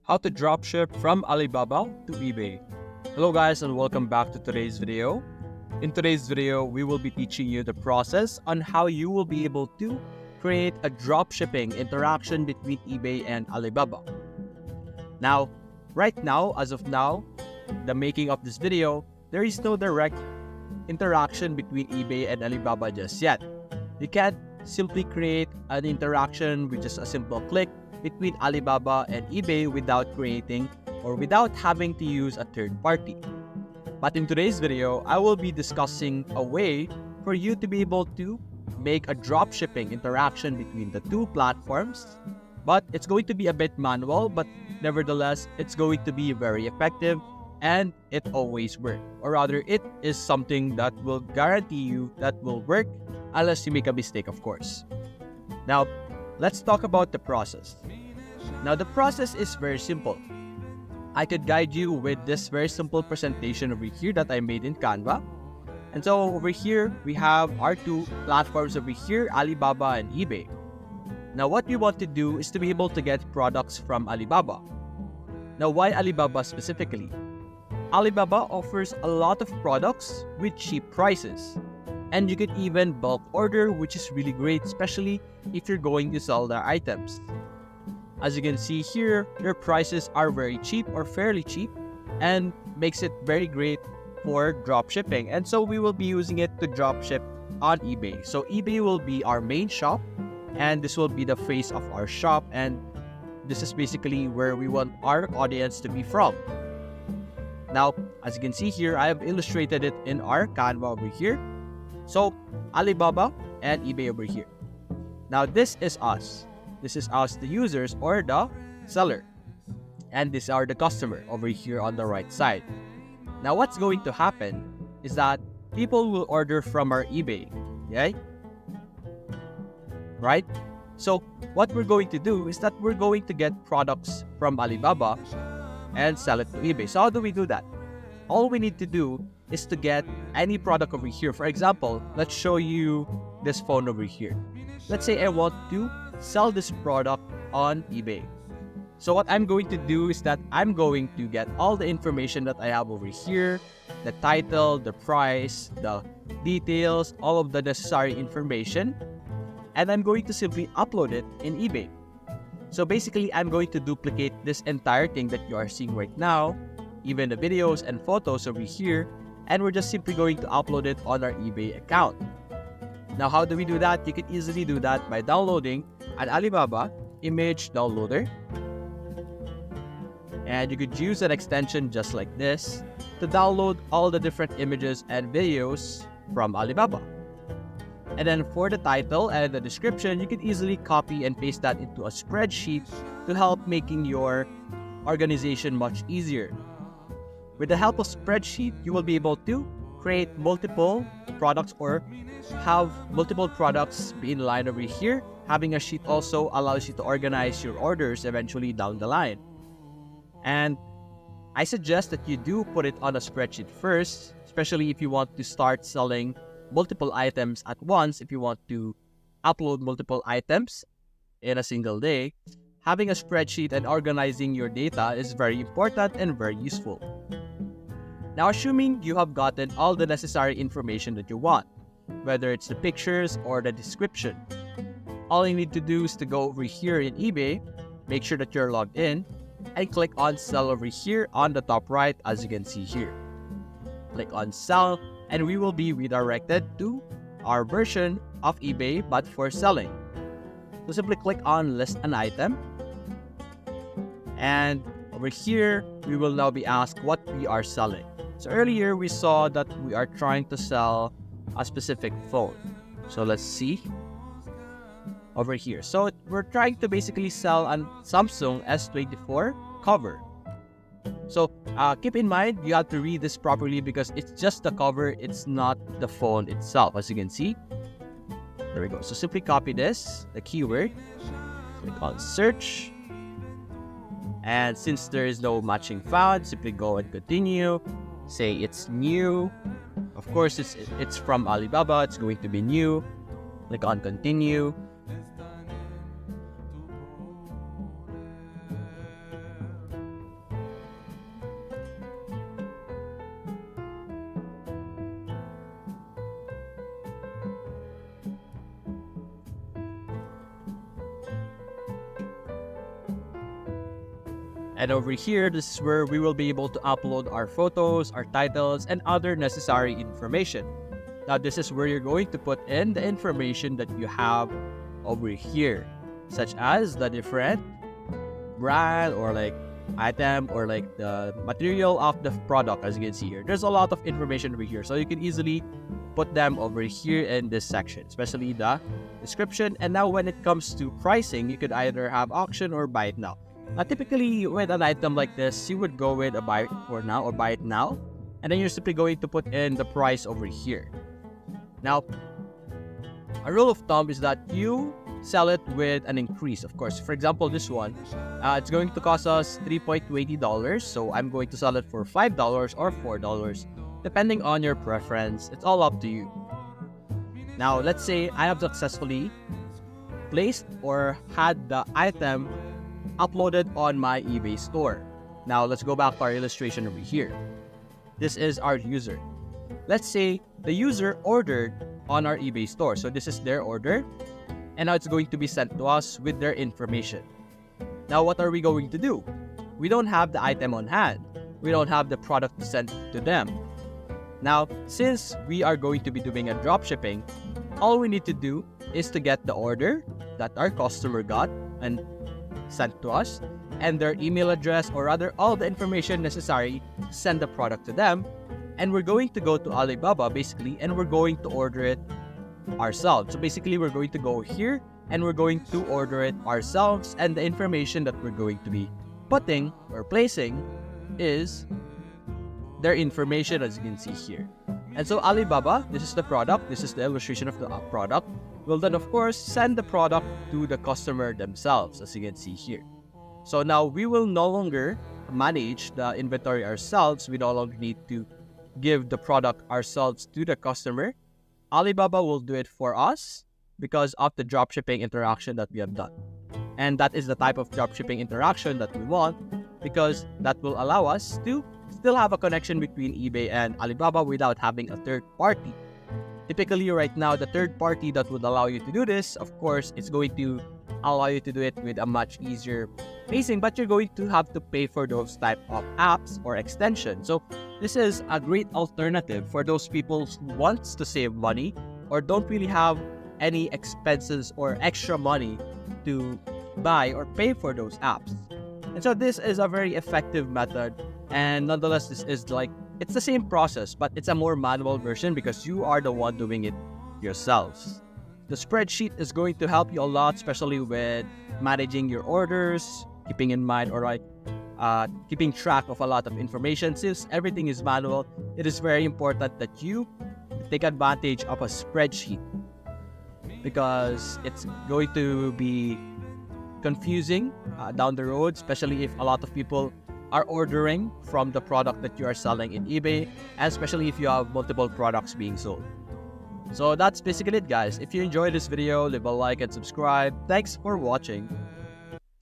How to dropship from Alibaba to eBay. Hello guys and welcome back to today's video. In today's video, we will be teaching you the process on how you will be able to create a dropshipping interaction between eBay and Alibaba. Now, as of now, the making of this video, there is no direct interaction between eBay and Alibaba just yet. You can't simply create an interaction with just a simple click between Alibaba and eBay without creating or without having to use a third party. But in today's video, I will be discussing a way for you to be able to make a dropshipping interaction between the two platforms. But it's going to be a bit manual, but nevertheless, it's going to be very effective and it always works. Or rather, it is something that will guarantee you that will work unless you make a mistake, of course. Now, let's talk about the process. Now, the process is very simple. I could guide you with this very simple presentation over here that I made in Canva. And so over here, we have our two platforms over here, Alibaba and eBay. Now, what we want to do is to be able to get products from Alibaba. Now, why Alibaba specifically? Alibaba offers a lot of products with cheap prices. And you could even bulk order, which is really great, especially if you're going to sell their items. As you can see here, their prices are very cheap or fairly cheap and makes it very great for drop shipping. And so we will be using it to drop ship on eBay. So eBay will be our main shop and this will be the face of our shop, and this is basically where we want our audience to be from. Now, as you can see here, I have illustrated it in our Canva over here. So Alibaba and eBay over here. Now this is us. This is us, the users or the seller. And these are the customer over here on the right side. Now what's going to happen is that people will order from our eBay. Okay? Right? So what we're going to do is that we're going to get products from Alibaba and sell it to eBay. So how do we do that? All we need to do is to get any product over here. For example, let's show you this phone over here. Let's say I want to sell this product on eBay. So what I'm going to do is that I'm going to get all the information that I have over here, the title, the price, the details, all of the necessary information, and I'm going to simply upload it in eBay. So basically, I'm going to duplicate this entire thing that you are seeing right now, even the videos and photos over here, and we're just simply going to upload it on our eBay account. Now, how do we do that? You can easily do that by downloading an Alibaba image downloader. And you could use an extension just like this to download all the different images and videos from Alibaba. And then for the title and the description, you can easily copy and paste that into a spreadsheet to help making your organization much easier. With the help of spreadsheet, you will be able to create multiple products or have multiple products be in line over here. Having a sheet also allows you to organize your orders eventually down the line. And I suggest that you do put it on a spreadsheet first, especially if you want to start selling multiple items at once. If you want to upload multiple items in a single day, having a spreadsheet and organizing your data is very important and very useful. Now, assuming you have gotten all the necessary information that you want, whether it's the pictures or the description, all you need to do is to go over here in eBay, make sure that you're logged in, and click on sell over here on the top right, as you can see here. Click on sell, and we will be redirected to our version of eBay, but for selling. So simply click on list an item, and over here, we will now be asked what we are selling. So earlier, we saw that we are trying to sell a specific phone. So let's see over here. So we're trying to basically sell a Samsung S24 cover. So keep in mind, you have to read this properly because it's just the cover. It's not the phone itself, as you can see. There we go. So simply copy this, the keyword, click on search. And since there is no matching found, simply go and continue. Say it's new. Of course, it's from Alibaba. It's going to be new. Click on continue. And over here, this is where we will be able to upload our photos, our titles, and other necessary information. Now, this is where you're going to put in the information that you have over here, such as the different brand or like item or like the material of the product. As you can see here, there's a lot of information over here, so you can easily put them over here in this section, especially the description. And now when it comes to pricing, you could either have auction or buy it now. Now, typically with an item like this, you would go with a buy it for now or buy it now, and then you're simply going to put in the price over here. Now, a rule of thumb is that you sell it with an increase. Of course, for example, this one, it's going to cost us $3.20, so I'm going to sell it for $5 or $4, depending on your preference. It's all up to you. Now, let's say I have successfully placed or had the item uploaded on my eBay store. Now, let's go back to our illustration over here. This is our user. Let's say the user ordered on our eBay store. So this is their order, and now it's going to be sent to us with their information. Now, what are we going to do? We don't have the item on hand. We don't have the product to send to them. Now, since we are going to be doing a drop shipping, all we need to do is to get the order that our customer got and sent to us, and their email address, or rather all the information necessary to send the product to them. And we're going to go to Alibaba basically, and we're going to order it ourselves. So basically, we're going to go here and we're going to order it ourselves, and the information that we're going to be putting or placing is their information, as you can see here. And so Alibaba, this is the product, this is the illustration of the product, will then of course send the product to the customer themselves, as you can see here. So now we will no longer manage the inventory ourselves. We no longer need to give the product ourselves to the customer. Alibaba will do it for us because of the dropshipping interaction that we have done. And that is the type of dropshipping interaction that we want, because that will allow us to still have a connection between eBay and Alibaba without having a third party. Typically right now, the third party that would allow you to do this, of course, it's going to allow you to do it with a much easier pacing, but you're going to have to pay for those type of apps or extensions. So this is a great alternative for those people who wants to save money or don't really have any expenses or extra money to buy or pay for those apps. And so this is a very effective method, and nonetheless, this is like, it's the same process, but it's a more manual version because you are the one doing it yourselves. The spreadsheet is going to help you a lot, especially with managing your orders, keeping in mind or like keeping track of a lot of information. Since everything is manual, it is very important that you take advantage of a spreadsheet, because it's going to be confusing down the road, especially if a lot of people are ordering from the product that you are selling in eBay, and especially if you have multiple products being sold. So that's basically it, guys. If you enjoyed this video, leave a like and subscribe. Thanks for watching.